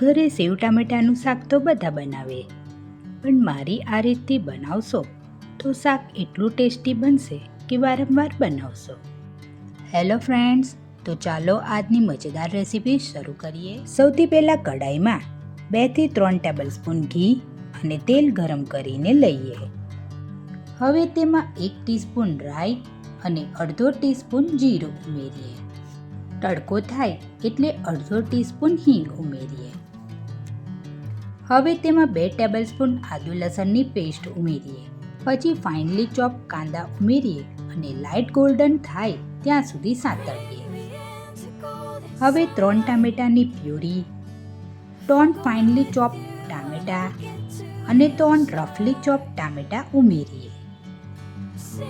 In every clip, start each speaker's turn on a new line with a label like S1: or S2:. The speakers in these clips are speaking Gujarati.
S1: ઘરે સેવ ટામેટાનું શાક તો બધા બનાવે, પણ મારી આ રીતથી બનાવશો તો શાક એટલું ટેસ્ટી બનશે કે વારંવાર બનાવશો. હેલો ફ્રેન્ડ્સ, તો ચાલો આજની મજેદાર રેસીપી શરૂ કરીએ. સૌથી પહેલાં કઢાઈમાં 2 થી 3 ટેબલસ્પૂન ઘી અને તેલ ગરમ કરીને લઈએ. હવે તેમાં 1 ટીસ્પૂન રાઈ અને અડધો ટીસ્પૂન જીરું ઉમેરીએ. તડકો થાય એટલે અડધો ટીસ્પૂન હિંગ ઉમેરીએ. હવે તેમાં 2 ટેબલસ્પૂન આદુ લસણની પેસ્ટ ઉમેરીએ. પછી ફાઇનલી ચોપ કાંદા ઉમેરીએ અને લાઇટ ગોલ્ડન થાય ત્યાં સુધી સાંતળીએ. હવે 3 ટામેટાની પ્યુરી, 3 ફાઇનલી ચોપ ટામેટા અને 3 રફલી ચોપ ટામેટા ઉમેરીએ.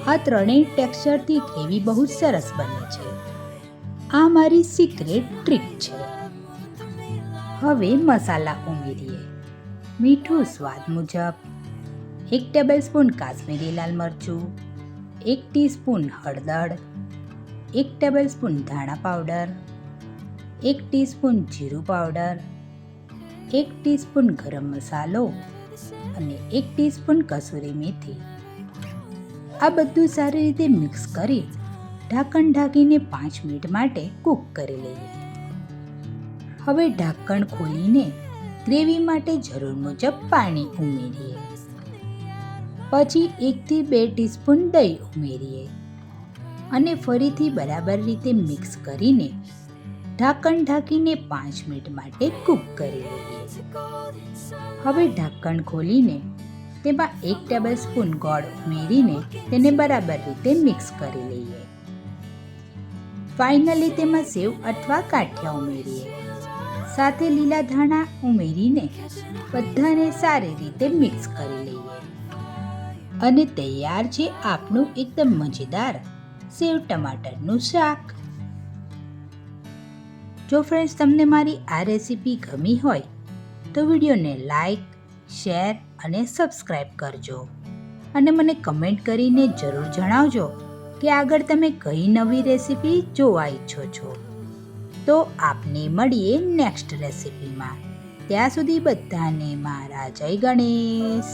S1: આ ત્રણેય ટેક્સચરથી ગ્રેવી બહુ સરસ બને છે. આ મારી સિક્રેટ ટ્રીક છે. હવે મસાલા ઉમેરીએ. મીઠું સ્વાદ મુજબ, 1 ટેબલસ્પૂન કાશ્મીરી લાલ મરચું, 1 ટીસ્પૂન હળદર, 1 ટેબલસ્પૂન ધાણા પાવડર, 1 ટીસ્પૂન જીરું પાવડર, 1 ટીસ્પૂન ગરમ મસાલો અને 1 ટીસ્પૂન કસૂરી મેથી. આ બધું સારી રીતે મિક્સ કરી ઢાંકણ ઢાંકીને 5 મિનિટ માટે કૂક કરી લઈએ. હવે ઢાંકણ ખોલીને ગ્રેવી માટે જરૂર મુજબ પાણી ઉમેરીએ. પછી 1 થી 2 ટીસ્પૂન દહીં ઉમેરીએ અને ફરીથી બરાબર રીતે મિક્સ કરીને ઢાંકણ ઢાંકીને 5 મિનિટ માટે કૂક કરી લઈએ. હવે ઢાંકણ ખોલીને તેમાં 1 ટેબલસ્પૂન ગોળ ઉમેરીને તેને બરાબર રીતે મિક્સ કરી લઈએ. ફાઇનલી તેમાં સેવ અથવા ગાંઠિયા ઉમેરીએ. સાથે લીલા ધાણા ઉમેરીને બધાને સારી રીતે મિક્સ કરી લઈએ. અને તૈયાર છે આપણું એકદમ મજેદાર સેવ ટમાટરનું શાક. જો ફ્રેન્ડ્સ તમને મારી આ રેસીપી ગમી હોય તો વિડીયોને લાઈક, શેર અને સબસ્ક્રાઈબ કરજો. અને મને કમેન્ટ કરીને જરૂર જણાવજો કે આગળ તમે કઈ નવી રેસીપી જોવા ઈચ્છો છો. તો આપને મળીએ નેક્સ્ટ રેસીપીમાં. ત્યાં સુધી બધાને મારા જય ગણેશ.